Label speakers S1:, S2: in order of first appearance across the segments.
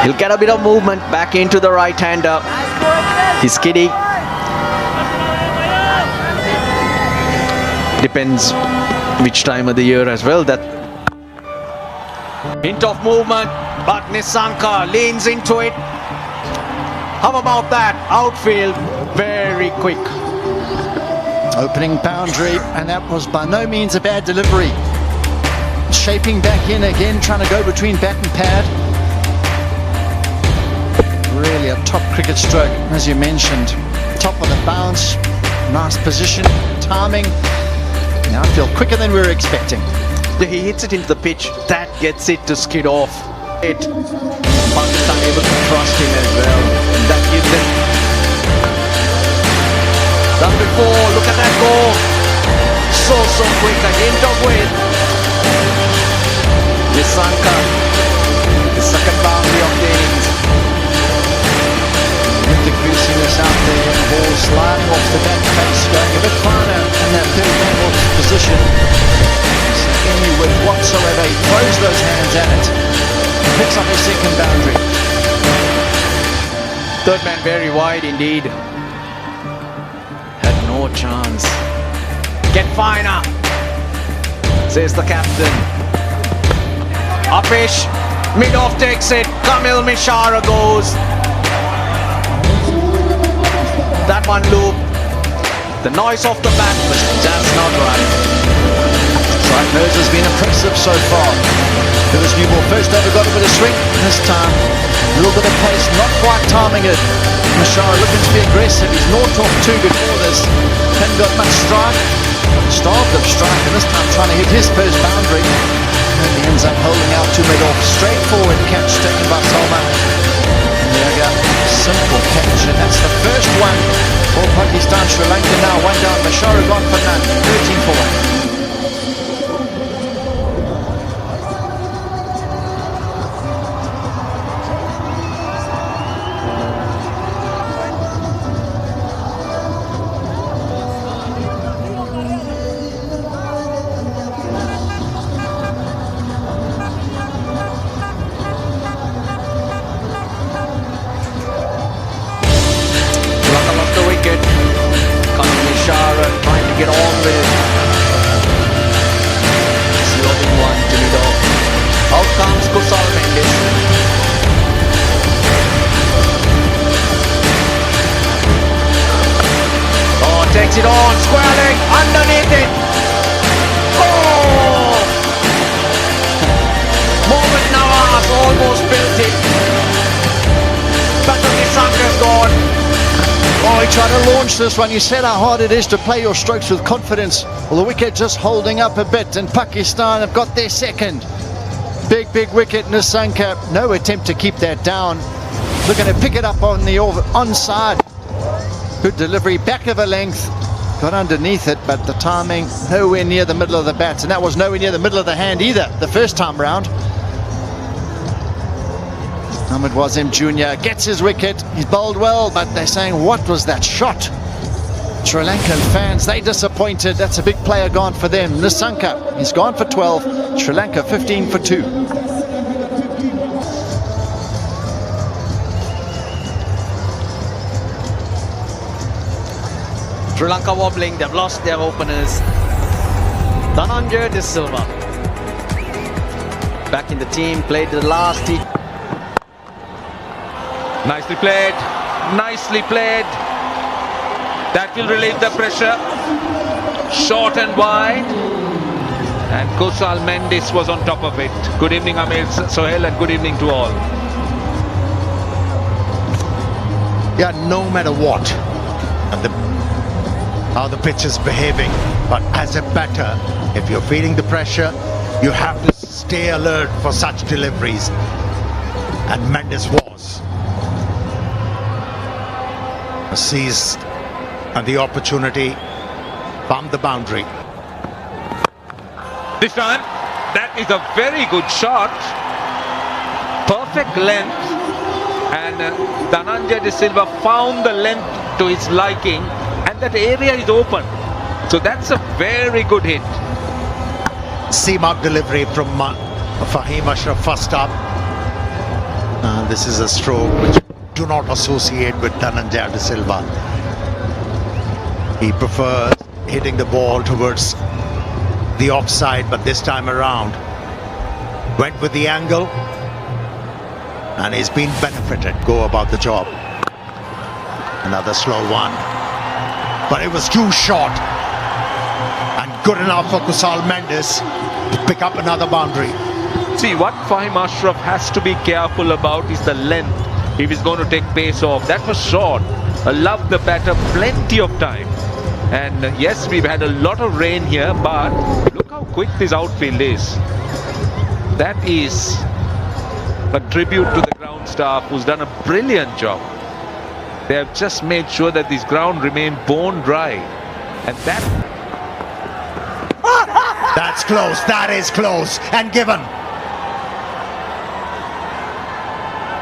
S1: He'll get a bit of movement back into the right-hander. He's kidding. Depends which time of the year as well. That hint of movement, but Nissanka leans into it. How about that? Outfield, very quick.
S2: Opening boundary, and that was by no means a bad delivery. Shaping back in again, trying to go between bat and pad. Really a top cricket stroke, as you mentioned. Top of the bounce, nice position, timing. Now I feel quicker than we were expecting.
S1: He hits it into the pitch, that gets it to skid off. Pakistan able to trust him as well. And that gives them. Done before, look at that goal. So quick, a hint of wind. Nissanka, the second boundary of the innings.
S2: The greasiness out there, the ball sliding off the back face, going a bit finer in that third man off position. So any width whatsoever, he throws those hands at it. Picks up his second boundary.
S1: Third man very wide indeed. Had no chance. Get finer, says the captain. Upish, mid-off takes it. Kamil Mishara goes. That one loop. The noise off the bat, but just not right.
S2: Strike nose has been impressive so far. This new ball first over got a bit of swing. This time, a little bit of pace, not quite timing it. Mishara looking to be aggressive. He's naught off two before this. Hadn't got much strike. Starved of strike, and this time trying to hit his first boundary. And he ends up holding out to mid-off. Straightforward catch taken by Salma. And there we go. Simple catch, and that's the first one for Pakistan. Sri Lanka now one down. Mishara gone for none. 13 for 1.
S1: Trying to get on with sloping one to lead off. Out comes Kusal Mendis. Oh, takes it on, square leg, underneath it. Oh! Mohammad Nawaz almost built it. But the Nissanka's gone.
S2: Oh, he tried to launch this one. You said how hard it is to play your strokes with confidence. Well, the wicket just holding up a bit, and Pakistan have got their second. Big wicket, Nissanka. No attempt to keep that down. Looking to pick it up on the onside. Good delivery, back of a length. Got underneath it, but the timing nowhere near the middle of the bat. And that was nowhere near the middle of the hand either, the first time round. Ahmed Wazim Jr. gets his wicket. He's bowled well, but they're saying, what was that shot? Sri Lankan fans, they disappointed. That's a big player gone for them. Nissanka, he's gone for 12. Sri Lanka 15 for 2.
S1: Sri Lanka wobbling, they've lost their openers. Dhananjay De Silva back in the team, played the last T20.
S3: Nicely played, nicely played. That will relieve the pressure. Short and wide. And Kusal Mendis was on top of it. Good evening, Amir Sohail, and good evening to all.
S4: Yeah, no matter what, how the pitch is behaving, but as a batter, if you're feeling the pressure, you have to stay alert for such deliveries. And Mendis was. Seized and the opportunity, found the boundary.
S3: This time, that is a very good shot. Perfect length. And Dhananjay De Silva found the length to his liking, and that area is open. So that's a very good hit.
S4: C-mark delivery from Fahim Ashraf first up. This is a stroke which do not associate with Dhananjaya de Silva. He prefers hitting the ball towards the offside, but this time around went with the angle and he's been benefited. Go about the job. Another slow one, but it was too short and good enough for Kusal Mendes to pick up another boundary.
S3: See, what Fahim Ashraf has to be careful about is the length if he's going to take pace off. That was short. Love the batter plenty of time. And yes, we've had a lot of rain here, but look how quick this outfield is. That is a tribute to the ground staff who's done a brilliant job. They have just made sure that this ground remain bone dry. And
S4: That's close, that is close, and given.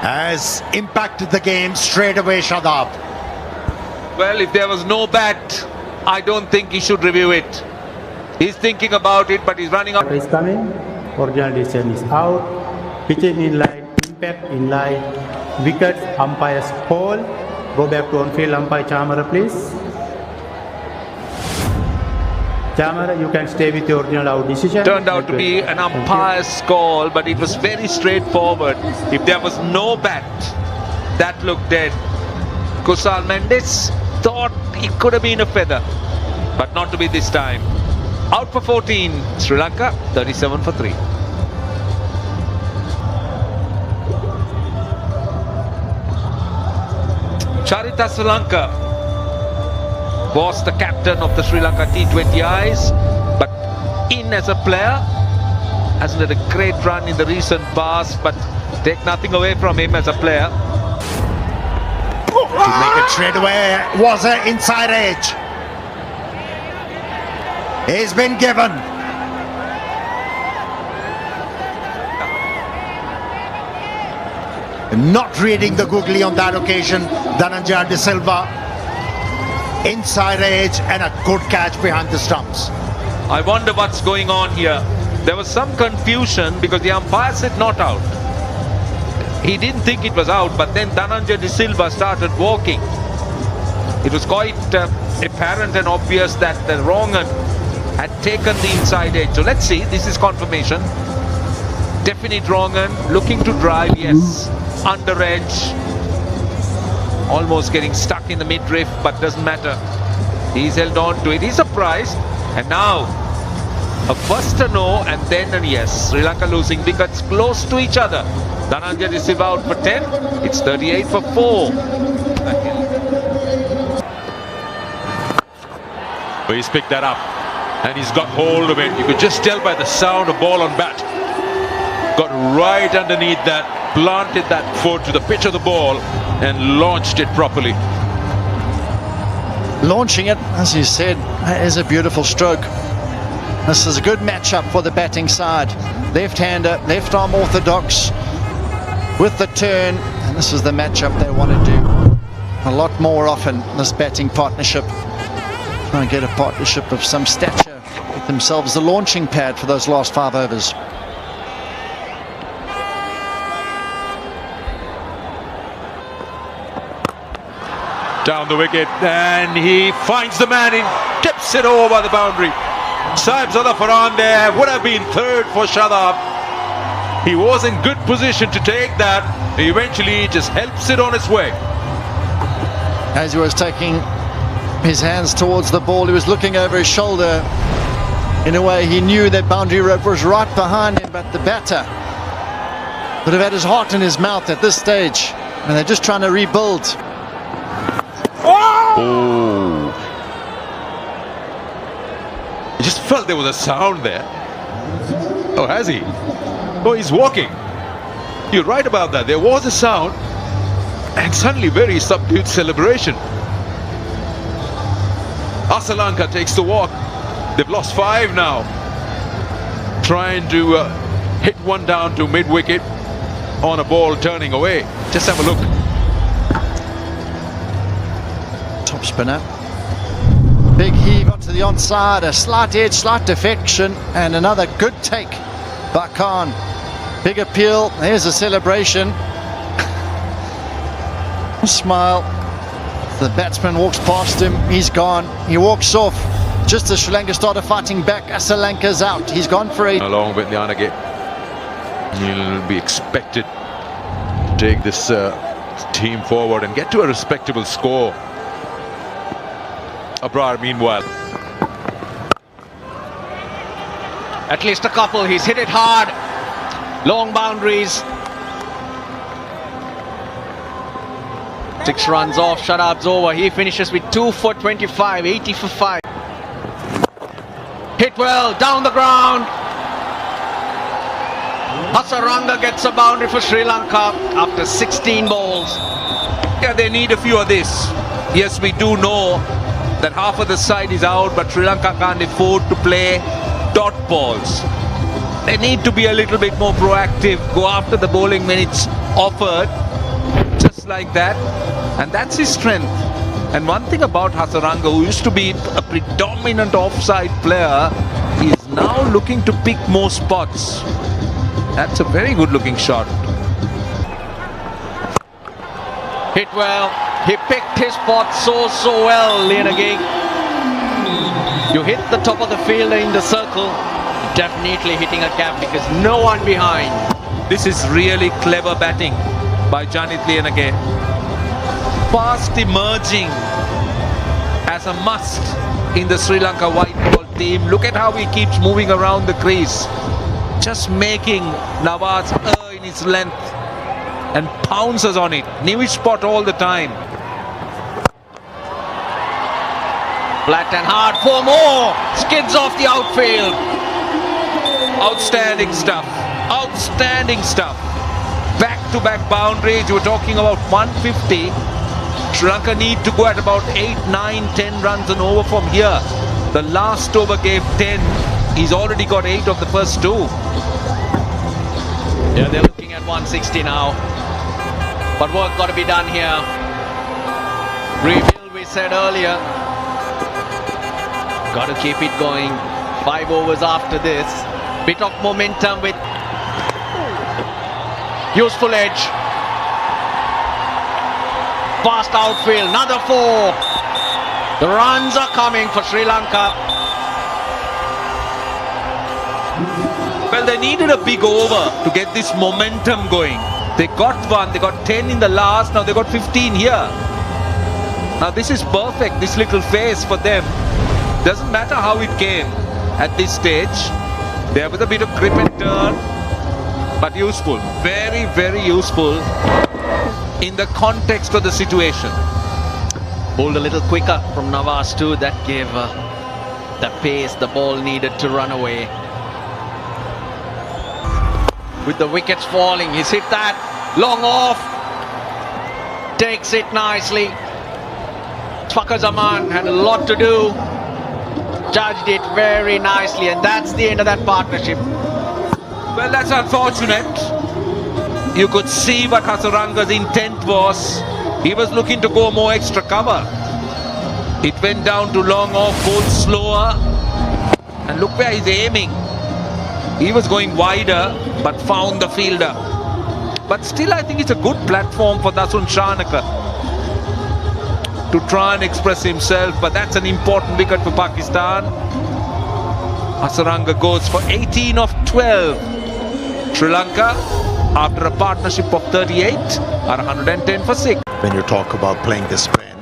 S4: Has impacted the game straight away, Shadab.
S3: well, if there was no bat, I don't think he should review it. He's thinking about it, but he's running up.
S5: Is coming. Original decision is out. Pitching in line. Impact in line. Wickets. Umpire's call. Go back to on-field. Umpire Chamara, please. Chamara, you can stay with your original out decision.
S3: Turned out to be an umpire's call, but it was very straightforward. If there was no bat, that looked dead. Kusal Mendes thought it could have been a feather, but not to be this time. Out for 14, Sri Lanka 37 for 3. Charita Sri Lanka was the captain of the Sri Lanka T20Is, but in as a player, hasn't had a great run in the recent past, but take nothing away from him as a player.
S4: To make it straight away was an inside edge. He's been given. Not reading the googly on that occasion, Dhananjaya de Silva. Inside edge and a good catch behind the stumps.
S3: I wonder what's going on here. There was some confusion because the umpire said not out. He didn't think it was out, but then Dhananjaya de Silva started walking. It was quite apparent and obvious that the wrong un had taken the inside edge. So let's see, this is confirmation. Definite wrong un, looking to drive, yes. Under edge. Almost getting stuck in the midriff, but doesn't matter. He's held on to it. He's surprised. And now, a first a no and then a yes. Sri Lanka losing wickets close to each other. Dhananjaya de Silva out for 10. It's 38 for 4.
S6: But he's picked that up and he's got hold of it. You could just tell by the sound of ball on bat. Got right underneath that, planted that foot to the pitch of the ball and launched it properly.
S2: Launching it, as you said, is a beautiful stroke. This is a good matchup for the batting side. Left-hander, left arm orthodox with the turn. And this is the matchup they want to do a lot more often, this batting partnership. Trying to get a partnership of some stature, get themselves the launching pad for those last 5 overs.
S6: Down the wicket, and he finds the man in, tips it over the boundary. Saibzada Farhan there, would have been third for Shadab. He was in good position to take that. Eventually, he just helps it on its way.
S2: As he was taking his hands towards the ball, he was looking over his shoulder. In a way, he knew that boundary rope was right behind him, but the batter would have had his heart in his mouth at this stage, and they're just trying to rebuild.
S6: Oh. I just felt there was a sound there. Oh, has he? Oh, he's walking. You're right about that. There was a sound and suddenly very subdued celebration. Sri Lanka takes the walk. They've lost 5 now. Trying to hit one down to mid-wicket on a ball turning away. Just have a look.
S2: Top spinner. Big heave onto the onside, a slight edge, slight defection, and another good take by Khan. Big appeal, there's a celebration. Smile. The batsman walks past him. He's gone. He walks off. Just as Sri Lanka started fighting back, Lanka's out. He's gone for 8.
S6: Along with Lanka, he'll be expected to take this team forward and get to a respectable score. Abrar, meanwhile,
S1: At least a couple. He's hit it hard. Long boundaries. 6 runs off. Shadab's over. He finishes with 2 for 25. 80 for 5. Hit well. Down the ground. Hasaranga gets a boundary for Sri Lanka after 16 balls.
S3: Yeah, they need a few of this. Yes, we do know that half of the side is out, but Sri Lanka can't afford to play dot balls. They need to be a little bit more proactive, go after the bowling when it's offered, just like that. And that's his strength. And one thing about Hasaranga, who used to be a predominant offside player, is now looking to pick more spots. That's a very good looking shot.
S1: Hit well. He picked his spot so well, Lianagi. You hit the top of the field in the circle, definitely hitting a gap because no one behind.
S3: This is really clever batting by Janit Lianagi. Fast emerging as a must in the Sri Lanka white ball team. Look at how he keeps moving around the crease, just making Nawaz err in his length and pounces on it. New spot all the time.
S1: Flat and hard for more. Skids off the outfield.
S3: Outstanding stuff. Outstanding stuff. Back-to-back boundaries. You were talking about 150. Sri Lanka need to go at about 8, 9, 10 runs and over from here. The last over gave 10. He's already got 8 of the first 2.
S1: Yeah, they're looking at 160 now. But work got to be done here. Rebuild, we said earlier. Got to keep it going. 5 overs after this. Bit of momentum with useful edge. Fast outfield. Another 4. The runs are coming for Sri Lanka.
S3: Well, they needed a big over to get this momentum going. They got 1, they got 10 in the last, now they got 15 here. Now this is perfect, this little phase for them. Doesn't matter how it came at this stage. They're with a bit of grip and turn, but useful. Very, very useful in the context of the situation.
S1: Bowled a little quicker from Nawaz too. That gave the pace the ball needed to run away. With the wickets falling, he's hit that. Long off. Takes it nicely. Fakhar Zaman had a lot to do. Judged it very nicely, and that's the end of that partnership.
S3: Well, that's unfortunate. You could see what Hasaranga's intent was. He was looking to go more extra cover. It went down to long off, bowled slower. And look where he's aiming. He was going wider, but found the fielder. But still, I think it's a good platform for Dasun Shanaka to try and express himself. But that's an important wicket for Pakistan. Hasaranga goes for 18 of 12. Sri Lanka, after a partnership of 38, are 110 for 6.
S4: When you talk about playing the spin.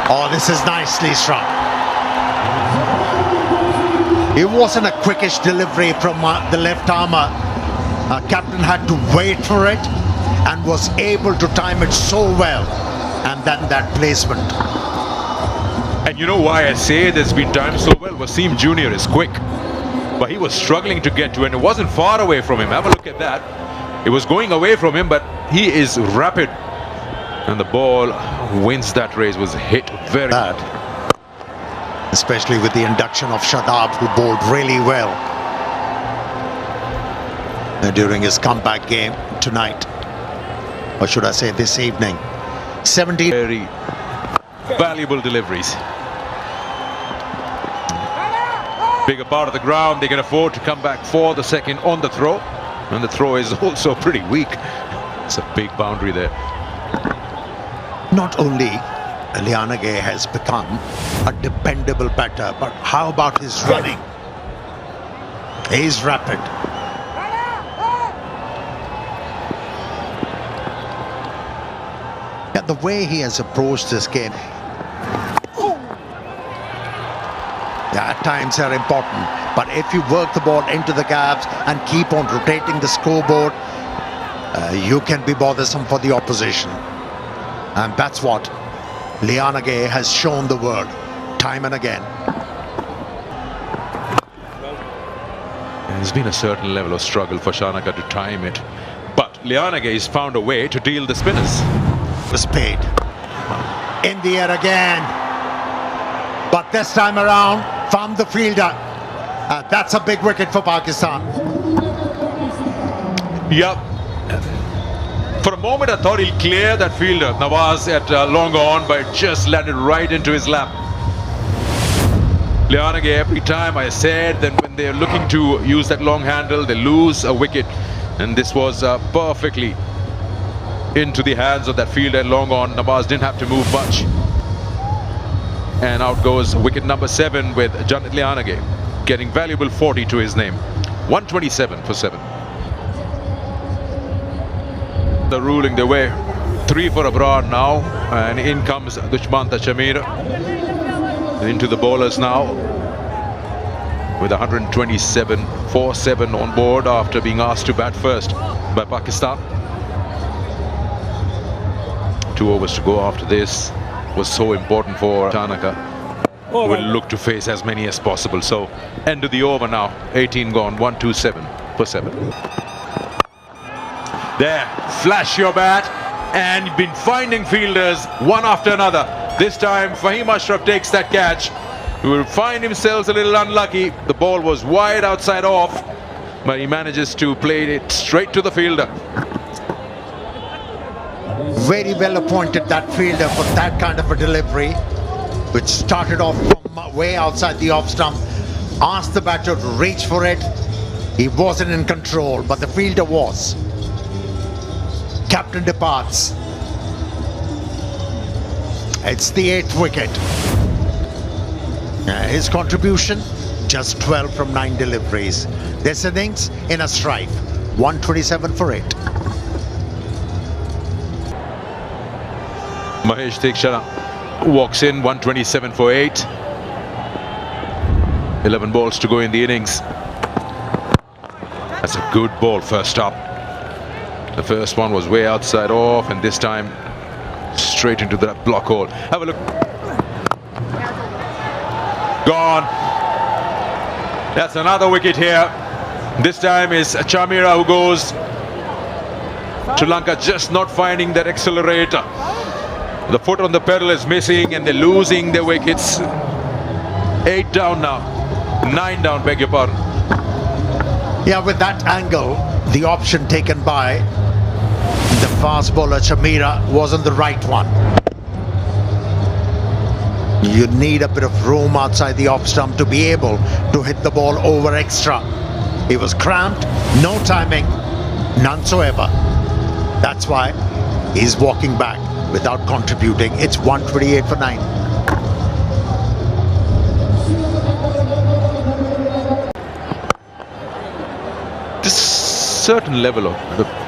S4: Oh, this is nicely struck. It wasn't a quickish delivery from the left armour. Captain had to wait for it and was able to time it so well. And then that placement.
S6: and you know why I say it has been timed so well? Wasim Jr. is quick, but he was struggling to get to it, and it wasn't far away from him. Have a look at that. It was going away from him, but he is rapid. And the ball wins that race, was hit very
S4: bad. Especially with the induction of Shadab, who bowled really well during his comeback game tonight. Or should I say this evening. 17.
S6: very valuable deliveries. Bigger part of the ground, they can afford to come back for the second on the throw. And the throw is also pretty weak. It's a big boundary there.
S4: Not only Lianage has become a dependable batter, but how about his running? He's rapid. Yeah, the way he has approached this game, at times are important, but if you work the ball into the gaps and keep on rotating the scoreboard, you can be bothersome for the opposition. And that's what Lianage has shown the world time and again.
S6: There's been a certain level of struggle for Shanaka to time it, but Lianage has found a way to deal the spinners.
S4: The spade in the air again, but this time around found the fielder. That's a big wicket for Pakistan.
S6: Yep. For a moment I thought he'll clear that fielder, Nawaz, at long on, but it just landed right into his lap. Lianage, every time I said that when they're looking to use that long handle, they lose a wicket, and this was perfectly into the hands of that fielder long on. Nawaz didn't have to move much, and out goes wicket number 7 with Janit Lianage getting valuable 40 to his name. 127 for 7. The ruling their way 3 for Abrar now, and in comes Dushmanta Shamir into the bowlers now with 127 for 7 on board after being asked to bat first by Pakistan. 2 overs to go after this was so important for Shanaka, who will look to face as many as possible. So end of the over now, 18 gone, 127 for 7. There, flash your bat, and been finding fielders one after another. This time Fahim Ashraf takes that catch. He will find himself a little unlucky. The ball was wide outside off, but he manages to play it straight to the fielder.
S4: Very well appointed, that fielder, for that kind of a delivery, which started off from way outside the off stump. Asked the batter to reach for it. He wasn't in control, but the fielder was. Captain departs. It's the 8th wicket. His contribution, just 12 from 9 deliveries. This innings in a strife, 127 for 8.
S6: Mahesh Theekshana walks in, 127 for 8. 11 balls to go in the innings. That's a good ball first up. The first one was way outside off, and this time straight into that block hole. Have a look. Gone. That's another wicket here. This time is Chamira who goes. Sri Lanka just not finding that accelerator. The foot on the pedal is missing, and they're losing their wickets. 8 down now. 9 down, beg your pardon.
S4: Yeah, with that angle, the option taken by the fast bowler Chamira wasn't the right one. You need a bit of room outside the off stump to be able to hit the ball over extra. He was cramped, no timing, none so ever. That's why he's walking back without contributing. It's 128 for 9.
S6: This certain level of,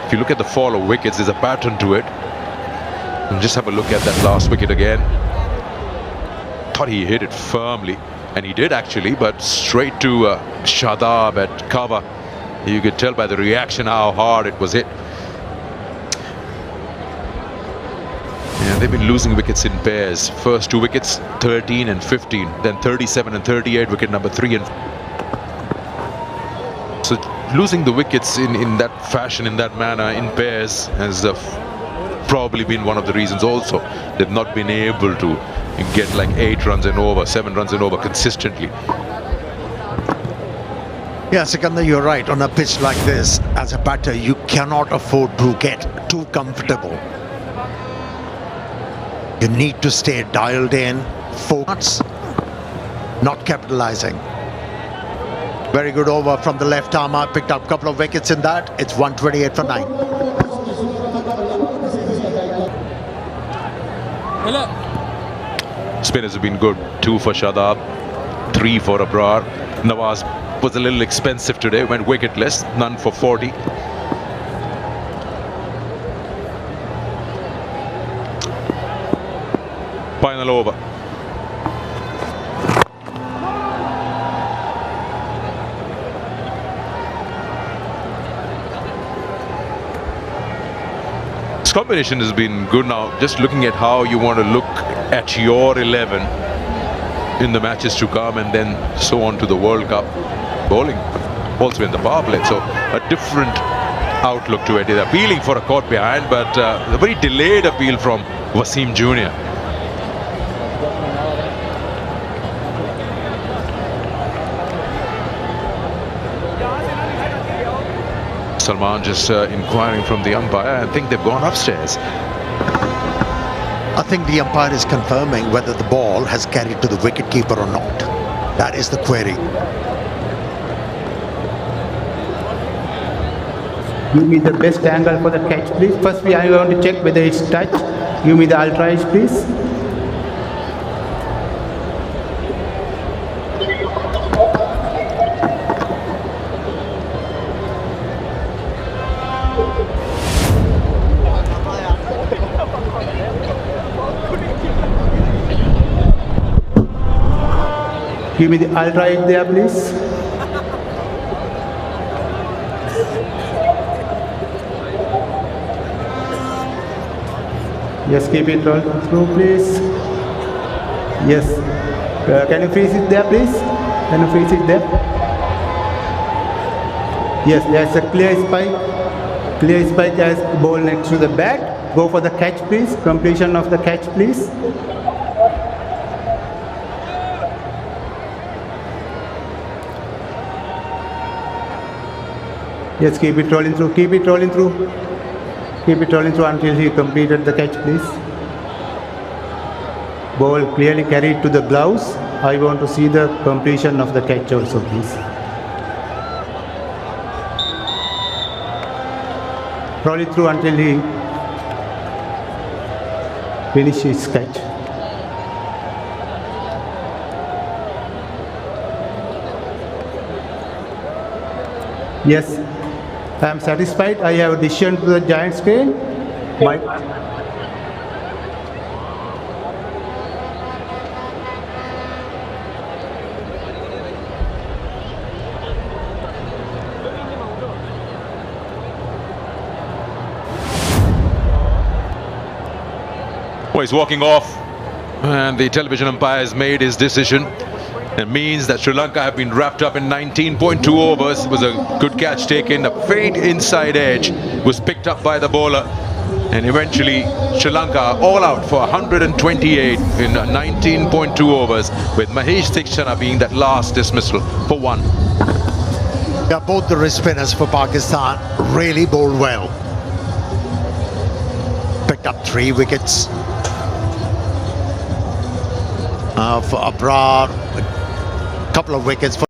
S6: if you look at the fall of wickets, there's a pattern to it. And just have a look at that last wicket again. Thought he hit it firmly, and he did actually, but straight to Shadab at cover. You could tell by the reaction how hard it was hit. Yeah, they've been losing wickets in pairs. First 2 wickets, 13 and 15, then 37 and 38, wicket number 3 and... So losing the wickets in that fashion, in that manner, in pairs, has probably been one of the reasons also. They've not been able to get like 8 runs and over, 7 runs and over consistently.
S4: Yeah, Sikandar, you're right. On a pitch like this, as a batter, you cannot afford to get too comfortable. You need to stay dialed in, focused, not capitalizing. Very good over from the left armer, picked up a couple of wickets in that. It's 128 for 9.
S6: Spinners have been good. 2 for Shadab, 3 for Abrar. Nawaz was a little expensive today, went wicketless, none for 40. Final over. This combination has been good now. Just looking at how you want to look at your 11 in the matches to come, and then so on to the World Cup. Bowling also in the power play, so a different outlook to it. Appealing for a caught behind, but a very delayed appeal from Wasim Jr. Salman just inquiring from the umpire. I think they've gone upstairs.
S4: I think the umpire is confirming whether the ball has carried to the wicketkeeper or not. That is the query.
S5: Give me the best angle for the catch, please. First, I want to check whether it's touch. Give me the ultra edge, please. Give me the ultra edge there, please. Yes, keep it roll through, please. Yes. Can you freeze it there, please? Can you freeze it there? Yes, there's a clear spike. Clear spike has ball next to the bat. Go for the catch, please. Completion of the catch, please. Yes, keep it rolling through. Keep it rolling through. Keep it rolling through until he completed the catch, please. Ball clearly carried to the gloves. I want to see the completion of the catch also, please. Roll it through until he finishes his catch. Yes, I am satisfied. I have decision to the giant screen.
S6: Well, he's walking off, and the television umpire has made his decision. It means that Sri Lanka have been wrapped up in 19.2 overs. It was a good catch taken. A faint inside edge was picked up by the bowler. And eventually, Sri Lanka all out for 128 in 19.2 overs, with Mahesh Theekshana being that last dismissal for 1.
S4: Yeah, both the wrist spinners for Pakistan really bowled well. Picked up 3 wickets. For Abrar, a couple of wickets for